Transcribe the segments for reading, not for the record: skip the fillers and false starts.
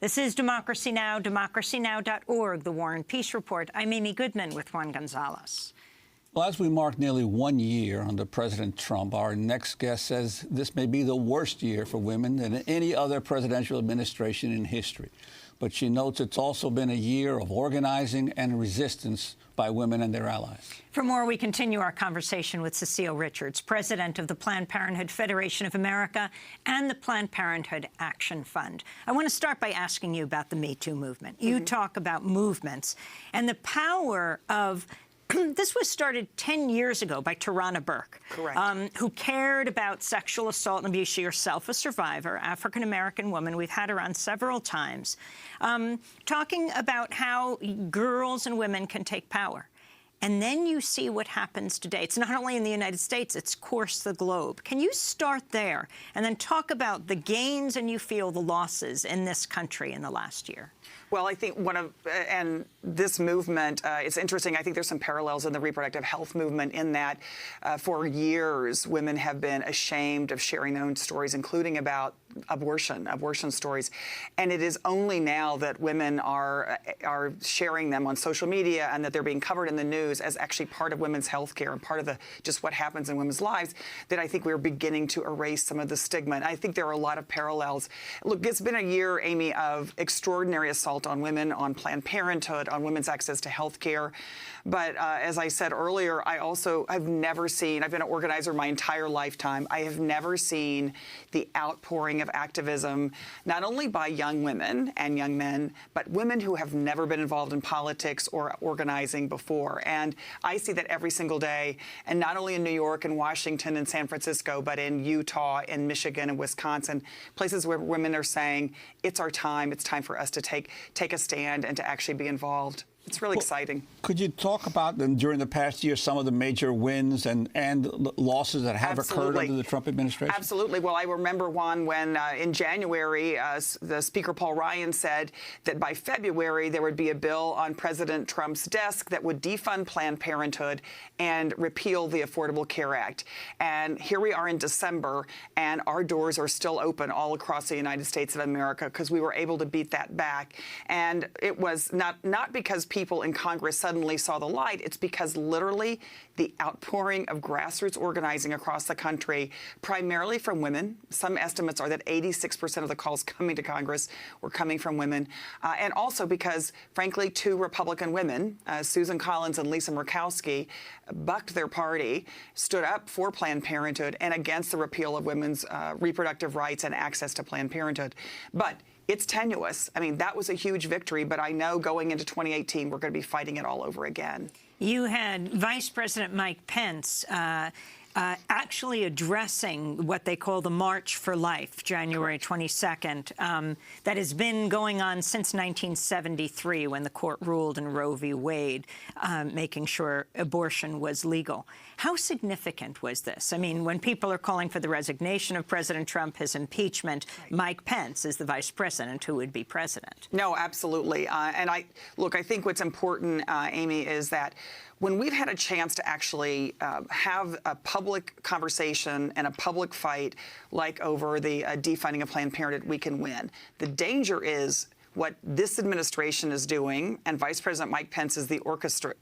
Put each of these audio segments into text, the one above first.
This is Democracy Now!, democracynow.org, the War and Peace Report. I'm Amy Goodman with Juan Gonzalez. Well, as we mark nearly 1 year under President Trump, our next guest says this may be the worst year for women than any other presidential administration in history. But she notes it's also been a year of organizing and resistance by women and their allies. For more, we continue our conversation with Cecile Richards, president of the Planned Parenthood Federation of America and the Planned Parenthood Action Fund. I want to start by asking you about the Me Too movement. You talk about movements and the power of this was started 10 years ago by Tarana Burke, who cared about sexual assault and abuse. She herself a survivor, African-American woman. We've had her on several times, talking about how girls and women can take power. And then you see what happens today. It's not only in the United States, it's across the globe. Can you start there and then talk about the gains and you feel the losses in this country in the last year? Well, I think and this movement, it's interesting. I think there's some parallels in the reproductive health movement in that for years, women have been ashamed of sharing their own stories, including about abortion stories. And it is only now that women are sharing them on social media and that they're being covered in the news as actually part of women's health care and part of just what happens in women's lives that I think we're beginning to erase some of the stigma. And I think there are a lot of parallels. Look, it's been a year, Amy, of extraordinary assault on women, on Planned Parenthood, on women's access to health care. But as I said earlier, I've never seen, I've been an organizer my entire lifetime, I have never seen the outpouring of activism, not only by young women and young men, but women who have never been involved in politics or organizing before. And I see that every single day, and not only in New York and Washington and San Francisco, but in Utah, in Michigan and Wisconsin, places where women are saying, it's our time, it's time for us to take a stand and to actually be involved. It's really exciting. Could you talk about them during the past year, some of the major wins and losses that have occurred under the Trump administration? Absolutely. Well, I remember, Juan, when in January, the Speaker Paul Ryan said that by February there would be a bill on President Trump's desk that would defund Planned Parenthood and repeal the Affordable Care Act. And here we are in December, and our doors are still open all across the United States of America because we were able to beat that back. And it was not because people in Congress suddenly saw the light. It's because literally the outpouring of grassroots organizing across the country, primarily from women. Some estimates are that 86% of the calls coming to Congress were coming from women. And also because, frankly, two Republican women, Susan Collins and Lisa Murkowski, bucked their party, stood up for Planned Parenthood and against the repeal of women's reproductive rights and access to Planned Parenthood. But it's tenuous. I mean, that was a huge victory, but I know going into 2018, we're going to be fighting it all over again. You had Vice President Mike Pence actually addressing what they call the March for Life, January 22nd, that has been going on since 1973 when the court ruled in Roe v. Wade, making sure abortion was legal. How significant was this? I mean, when people are calling for the resignation of President Trump, his impeachment, Mike Pence is the vice president who would be president. No, absolutely. And I think what's important, Amy, is that when we've had a chance to actually have a public conversation and a public fight, like over the defunding of Planned Parenthood, we can win. The danger is what this administration is doing, and Vice President Mike Pence is the orchestra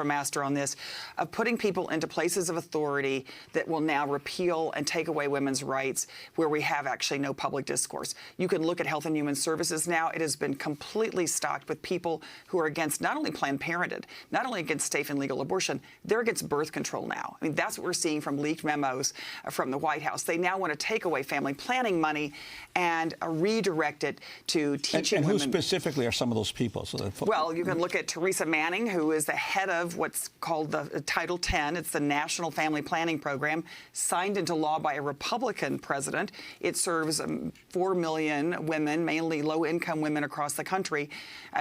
master on this, of putting people into places of authority that will now repeal and take away women's rights where we have actually no public discourse. You can look at Health and Human Services now. It has been completely stocked with people who are against not only Planned Parenthood, not only against safe and legal abortion, they're against birth control now. I mean, that's what we're seeing from leaked memos from the White House. They now want to take away family planning money and redirect it to teaching women. And who specifically are some of those people? Well, you can look at Teresa Manning, who is the head of what's called the Title X. It's the National Family Planning Program, signed into law by a Republican president. It serves 4 million women, mainly low-income women across the country.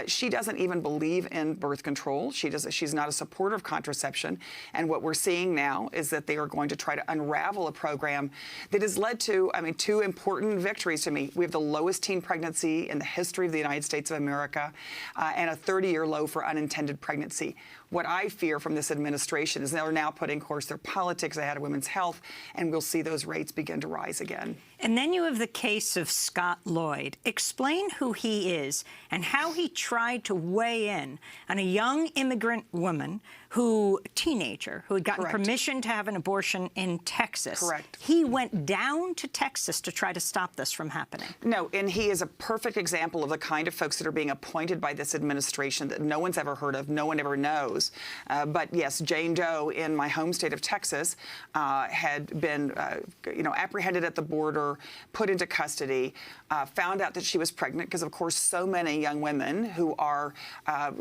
She doesn't even believe in birth control. She's not a supporter of contraception. And what we're seeing now is that they are going to try to unravel a program that has led to, two important victories to me. We have the lowest teen pregnancy in the history of the United States of America, and a 30-year low for unintended pregnancy. What I fear from this administration is they're now putting, of course, their politics ahead of women's health, and we'll see those rates begin to rise again. And then you have the case of Scott Lloyd. Explain who he is and how he tried to weigh in on a young immigrant woman teenager, who had gotten Correct. permission to have an abortion in Texas. Correct. He went down to Texas to try to stop this from happening. No, and he is a perfect example of the kind of folks that are being appointed by this administration that no one's ever heard of, no one ever knows. But yes, Jane Doe in my home state of Texas had been, apprehended at the border, put into custody, found out that she was pregnant because, of course, so many young women who are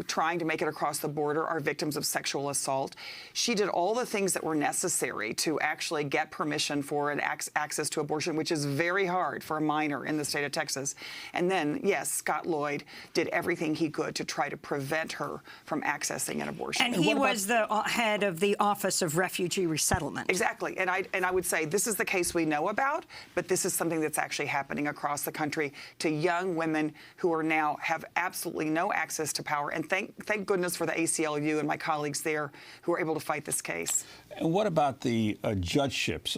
trying to make it across the border are victims of sexual assault. She did all the things that were necessary to actually get permission for an access to abortion, which is very hard for a minor in the state of Texas. And then, yes, Scott Lloyd did everything he could to try to prevent her from accessing an abortion. And he was the head of the Office of Refugee Resettlement. Exactly. And I would say this is the case we know about, but this is something that's actually happening across the country to young women who are now have absolutely no access to power. And thank goodness for the ACLU and my colleagues there who are able to fight this case. And what about the judgeships?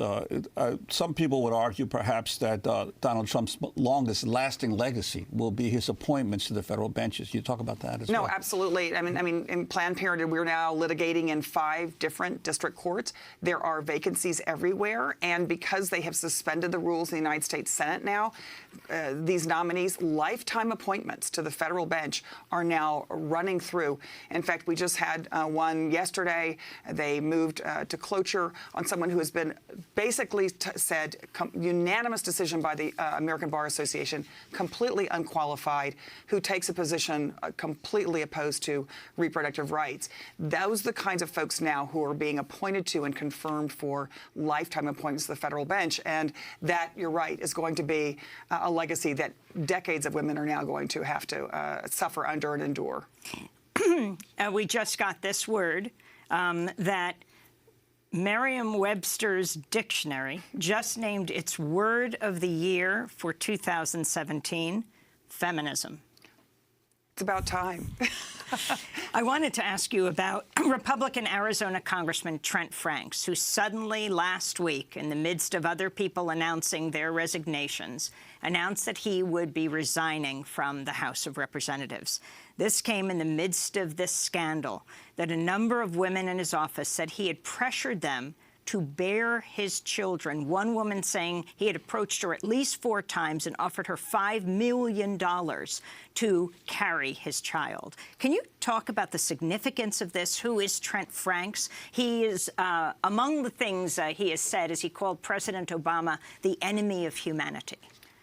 Some people would argue perhaps that Donald Trump's longest lasting legacy will be his appointments to the federal benches. You talk about that as well. No, absolutely. I mean, in Planned Parenthood, we're now litigating in 5 different district courts. There are vacancies everywhere, and because they have suspended the rules in the United States Senate now, these nominees' lifetime appointments to the federal bench are now running through. In fact, we just had one yesterday. They moved to cloture on someone who has been basically said unanimous decision by the American Bar Association, completely unqualified, who takes a position completely opposed to reproductive rights. Those are the kinds of folks now who are being appointed to and confirmed for lifetime appointments to the federal bench. And that, you're right, is going to be a legacy that decades of women are now going to have to suffer under and endure. We just got this word that Merriam-Webster's dictionary just named its word of the year for 2017, feminism. It's about time. I wanted to ask you about Republican Arizona Congressman Trent Franks, who suddenly last week, in the midst of other people announcing their resignations, announced that he would be resigning from the House of Representatives. This came in the midst of this scandal that a number of women in his office said he had pressured them to bear his children. One woman saying he had approached her at least 4 times and offered her $5 million to carry his child. Can you talk about the significance of this? Who is Trent Franks? He is, among the things he has said, is he called President Obama the enemy of humanity.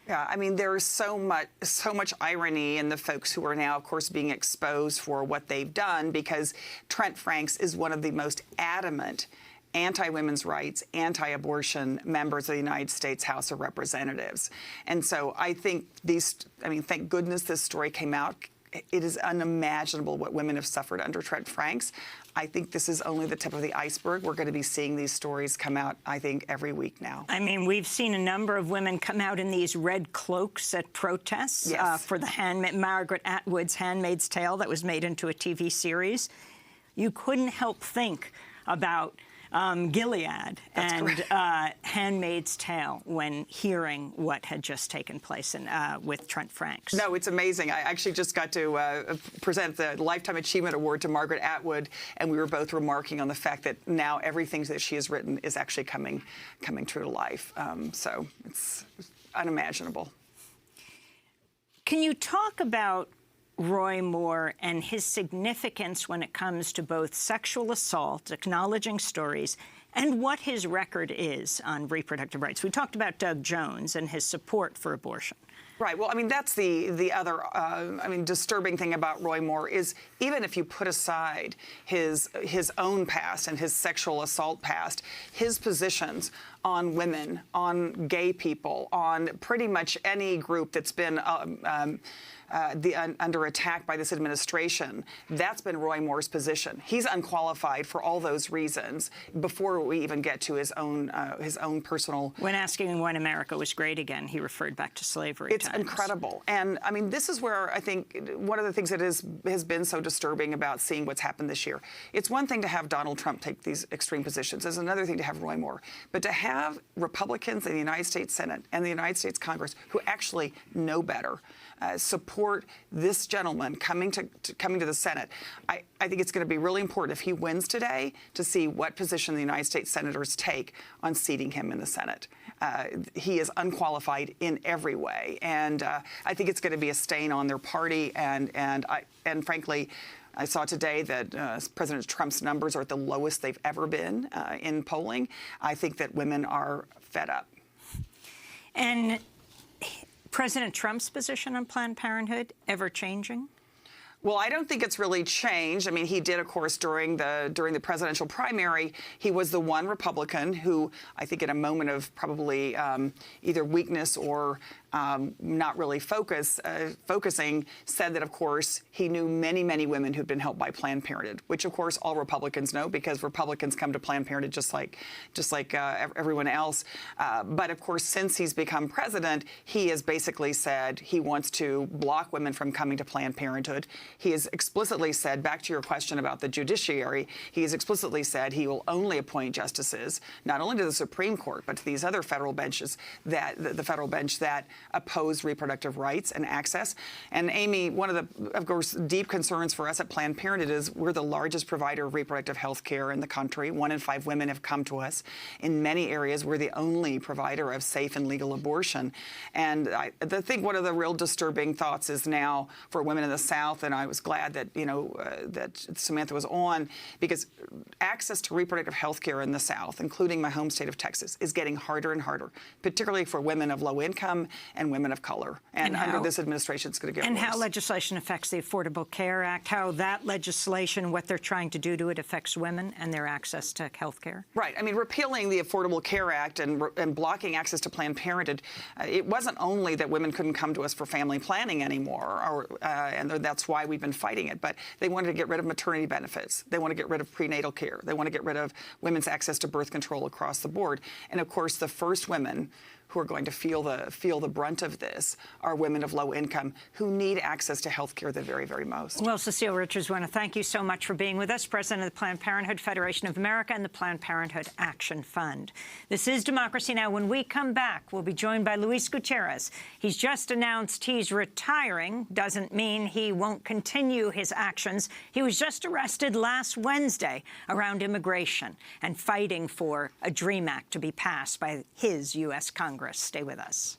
Yeah, I mean, there is so much irony in the folks who are now, of course, being exposed for what they've done, because Trent Franks is one of the most adamant anti-women's rights, anti-abortion members of the United States House of Representatives. And so I think thank goodness this story came out. It is unimaginable what women have suffered under Trent Franks. I think this is only the tip of the iceberg. We're going to be seeing these stories come out, I think, every week now. I mean, we've seen a number of women come out in these red cloaks at protests. Yes. For the Margaret Atwood's Handmaid's Tale that was made into a TV series. You couldn't help think about Gilead and Handmaid's Tale when hearing what had just taken place with Trent Franks. No, it's amazing. I actually just got to present the Lifetime Achievement Award to Margaret Atwood, and we were both remarking on the fact that now everything that she has written is actually coming true to life. So it's unimaginable. Can you talk about Roy Moore and his significance when it comes to both sexual assault, acknowledging stories, and what his record is on reproductive rights? We talked about Doug Jones and his support for abortion. Right. Well, I mean, that's the other, disturbing thing about Roy Moore is even if you put aside his own past and his sexual assault past, his positions on women, on gay people, on pretty much any group that's been under attack by this administration, that's been Roy Moore's position. He's unqualified for all those reasons before we even get to his own personal. When asking when America was great again, he referred back to slavery. It's incredible. And I mean, this is where I think one of the things that has been so disturbing about seeing what's happened this year. It's one thing to have Donald Trump take these extreme positions. It's another thing to have Roy Moore. But to have have Republicans in the United States Senate and the United States Congress who actually know better support this gentleman coming to the Senate, I think it's going to be really important if he wins today to see what position the United States senators take on seating him in the Senate. He is unqualified in every way, and I think it's going to be a stain on their party. And frankly, I saw today that President Trump's numbers are at the lowest they've ever been in polling. I think that women are fed up. And President Trump's position on Planned Parenthood ever changing? Well, I don't think it's really changed. I mean, he did, of course, during the presidential primary, he was the one Republican who, I think in a moment of probably either weakness or not really focusing, said that, of course, he knew many, many women who'd been helped by Planned Parenthood, which, of course, all Republicans know because Republicans come to Planned Parenthood just like everyone else. But, of course, since he's become president, he has basically said he wants to block women from coming to Planned Parenthood. He has explicitly said, back to your question about the judiciary, he has explicitly said he will only appoint justices, not only to the Supreme Court, but to these other federal benches, the federal bench that oppose reproductive rights and access. And Amy, one of the, of course, deep concerns for us at Planned Parenthood is we're the largest provider of reproductive health care in the country. 1 in 5 women have come to us. In many areas, we're the only provider of safe and legal abortion. And I think one of the real disturbing thoughts is now for women in the South, and I was glad that, that Samantha was on, because access to reproductive health care in the South, including my home state of Texas, is getting harder and harder, particularly for women of low income and women of color. And under this administration, it's going to get worse. And how legislation affects the Affordable Care Act, how that legislation, what they're trying to do to it, affects women and their access to health care? Right. I mean, repealing the Affordable Care Act and blocking access to Planned Parenthood, it wasn't only that women couldn't come to us for family planning anymore, and that's why we've been fighting it, but they wanted to get rid of maternity benefits. They want to get rid of prenatal care. They want to get rid of women's access to birth control across the board. And of course, the first women who are going to feel the brunt of this are women of low income who need access to health care the very, very most. Well, Cecile Richards, we want to thank you so much for being with us, President of the Planned Parenthood Federation of America and the Planned Parenthood Action Fund. This is Democracy Now! When we come back, we'll be joined by Luis Gutierrez. He's just announced he's retiring. Doesn't mean he won't continue his actions. He was just arrested last Wednesday around immigration and fighting for a DREAM Act to be passed by his U.S. Congress. Stay with us.